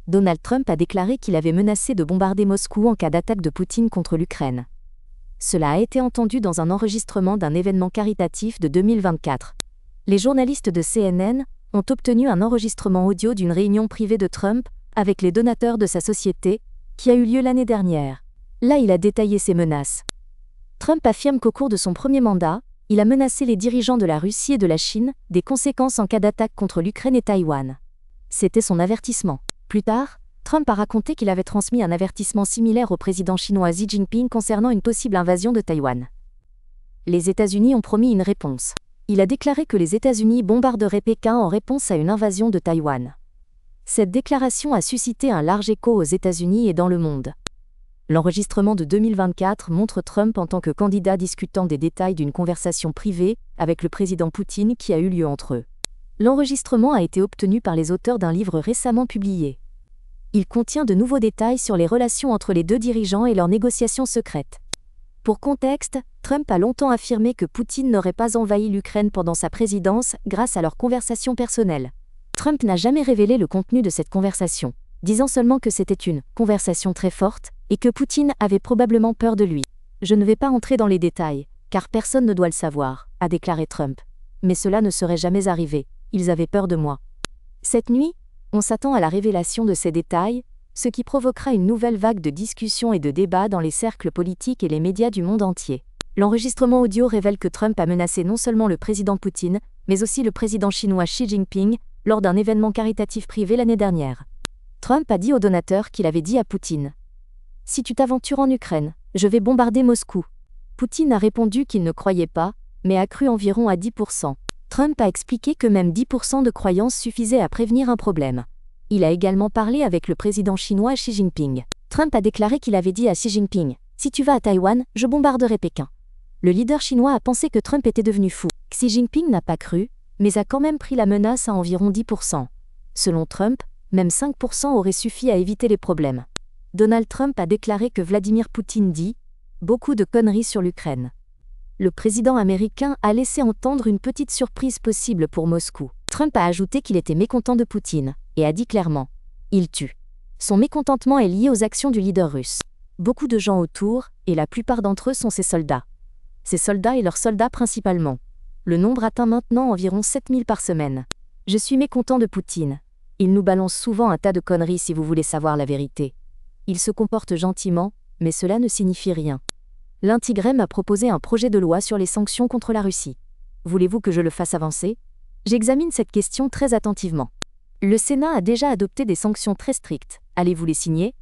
Donald Trump a déclaré qu'il avait menacé de bombarder Moscou en cas d'attaque de Poutine contre l'Ukraine. Cela a été entendu dans un enregistrement d'un événement caritatif de 2024. Les journalistes de CNN ont obtenu un enregistrement audio d'une réunion privée de Trump avec les donateurs de sa société, qui a eu lieu l'année dernière. Là, il a détaillé ses menaces. Trump affirme qu'au cours de son premier mandat, il a menacé les dirigeants de la Russie et de la Chine des conséquences en cas d'attaque contre l'Ukraine et Taïwan. C'était son avertissement. Plus tard, Trump a raconté qu'il avait transmis un avertissement similaire au président chinois Xi Jinping concernant une possible invasion de Taïwan. Les États-Unis ont promis une réponse. Il a déclaré que les États-Unis bombarderaient Pékin en réponse à une invasion de Taïwan. Cette déclaration a suscité un large écho aux États-Unis et dans le monde. L'enregistrement de 2024 montre Trump en tant que candidat discutant des détails d'une conversation privée avec le président Poutine qui a eu lieu entre eux. L'enregistrement a été obtenu par les auteurs d'un livre récemment publié. Il contient de nouveaux détails sur les relations entre les deux dirigeants et leurs négociations secrètes. Pour contexte, Trump a longtemps affirmé que Poutine n'aurait pas envahi l'Ukraine pendant sa présidence grâce à leur conversation personnelle. Trump n'a jamais révélé le contenu de cette conversation, disant seulement que c'était une conversation très forte et que Poutine avait probablement peur de lui. « Je ne vais pas entrer dans les détails, car personne ne doit le savoir », a déclaré Trump. Mais cela ne serait jamais arrivé, ils avaient peur de moi. Cette nuit, on s'attend à la révélation de ces détails, ce qui provoquera une nouvelle vague de discussions et de débats dans les cercles politiques et les médias du monde entier. L'enregistrement audio révèle que Trump a menacé non seulement le président Poutine, mais aussi le président chinois Xi Jinping, lors d'un événement caritatif privé l'année dernière. Trump a dit aux donateurs qu'il avait dit à Poutine « Si tu t'aventures en Ukraine, je vais bombarder Moscou ». Poutine a répondu qu'il ne croyait pas, mais a cru environ à 10%. Trump a expliqué que même 10% de croyance suffisait à prévenir un problème. Il a également parlé avec le président chinois Xi Jinping. Trump a déclaré qu'il avait dit à Xi Jinping « Si tu vas à Taïwan, je bombarderai Pékin ». Le leader chinois a pensé que Trump était devenu fou. Xi Jinping n'a pas cru, mais a quand même pris la menace à environ 10%. Selon Trump, même 5% auraient suffi à éviter les problèmes. Donald Trump a déclaré que Vladimir Poutine dit « beaucoup de conneries sur l'Ukraine ». Le président américain a laissé entendre une petite surprise possible pour Moscou. Trump a ajouté qu'il était mécontent de Poutine, et a dit clairement « il tue ». Son mécontentement est lié aux actions du leader russe. Beaucoup de gens autour, et la plupart d'entre eux sont ses soldats. Ses soldats et leurs soldats principalement. Le nombre atteint maintenant environ 7000 par semaine. Je suis mécontent de Poutine. Il nous balance souvent un tas de conneries si vous voulez savoir la vérité. Il se comporte gentiment, mais cela ne signifie rien. L'Intigré m'a proposé un projet de loi sur les sanctions contre la Russie. Voulez-vous que je le fasse avancer ? J'examine cette question très attentivement. Le Sénat a déjà adopté des sanctions très strictes. Allez-vous les signer ?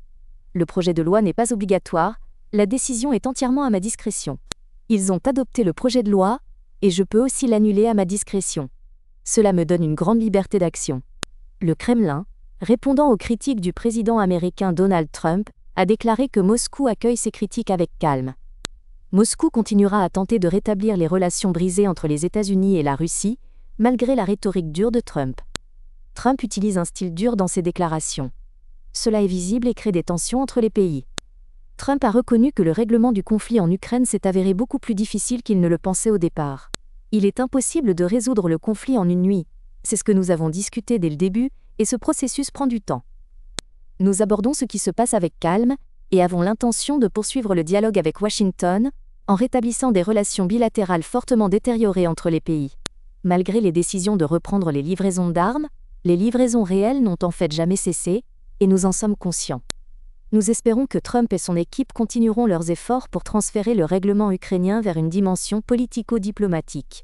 Le projet de loi n'est pas obligatoire, la décision est entièrement à ma discrétion. Ils ont adopté le projet de loi, et je peux aussi l'annuler à ma discrétion. Cela me donne une grande liberté d'action. Le Kremlin, répondant aux critiques du président américain Donald Trump, a déclaré que Moscou accueille ces critiques avec calme. Moscou continuera à tenter de rétablir les relations brisées entre les États-Unis et la Russie, malgré la rhétorique dure de Trump. Trump utilise un style dur dans ses déclarations. Cela est visible et crée des tensions entre les pays. Trump a reconnu que le règlement du conflit en Ukraine s'est avéré beaucoup plus difficile qu'il ne le pensait au départ. Il est impossible de résoudre le conflit en une nuit. C'est ce que nous avons discuté dès le début, et ce processus prend du temps. Nous abordons ce qui se passe avec calme, et avons l'intention de poursuivre le dialogue avec Washington, en rétablissant des relations bilatérales fortement détériorées entre les pays. Malgré les décisions de reprendre les livraisons d'armes, les livraisons réelles n'ont en fait jamais cessé, et nous en sommes conscients. Nous espérons que Trump et son équipe continueront leurs efforts pour transférer le règlement ukrainien vers une dimension politico-diplomatique.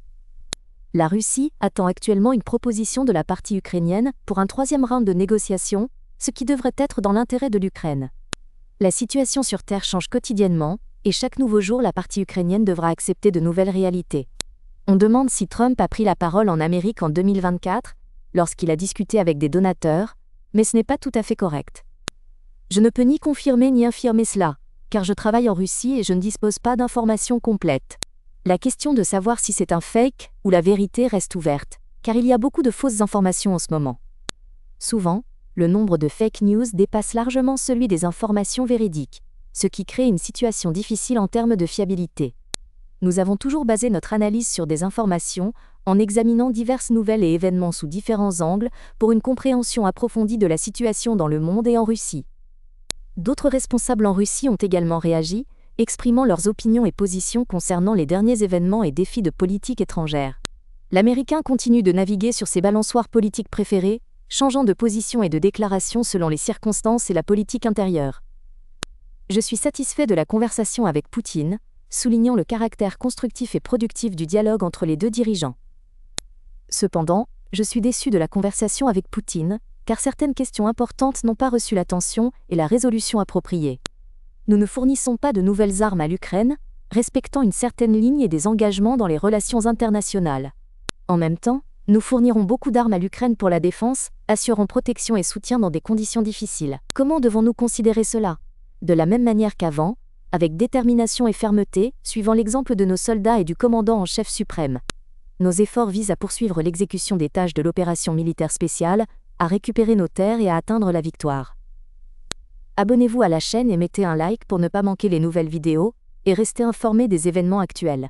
La Russie attend actuellement une proposition de la partie ukrainienne pour un troisième round de négociations, ce qui devrait être dans l'intérêt de l'Ukraine. La situation sur Terre change quotidiennement, et chaque nouveau jour la partie ukrainienne devra accepter de nouvelles réalités. On demande si Trump a pris la parole en Amérique en 2024, lorsqu'il a discuté avec des donateurs, mais ce n'est pas tout à fait correct. Je ne peux ni confirmer ni infirmer cela, car je travaille en Russie et je ne dispose pas d'informations complètes. La question de savoir si c'est un fake ou la vérité reste ouverte, car il y a beaucoup de fausses informations en ce moment. Souvent, le nombre de fake news dépasse largement celui des informations véridiques, ce qui crée une situation difficile en termes de fiabilité. Nous avons toujours basé notre analyse sur des informations en examinant diverses nouvelles et événements sous différents angles pour une compréhension approfondie de la situation dans le monde et en Russie. D'autres responsables en Russie ont également réagi, exprimant leurs opinions et positions concernant les derniers événements et défis de politique étrangère. L'Américain continue de naviguer sur ses balançoires politiques préférés, changeant de position et de déclaration selon les circonstances et la politique intérieure. Je suis satisfait de la conversation avec Poutine, soulignant le caractère constructif et productif du dialogue entre les deux dirigeants. Cependant, je suis déçu de la conversation avec Poutine, car certaines questions importantes n'ont pas reçu l'attention et la résolution appropriée. Nous ne fournissons pas de nouvelles armes à l'Ukraine, respectant une certaine ligne et des engagements dans les relations internationales. En même temps, nous fournirons beaucoup d'armes à l'Ukraine pour la défense, assurant protection et soutien dans des conditions difficiles. Comment devons-nous considérer cela ? De la même manière qu'avant, avec détermination et fermeté, suivant l'exemple de nos soldats et du commandant en chef suprême. Nos efforts visent à poursuivre l'exécution des tâches de l'opération militaire spéciale, à récupérer nos terres et à atteindre la victoire. Abonnez-vous à la chaîne et mettez un like pour ne pas manquer les nouvelles vidéos, et restez informés des événements actuels.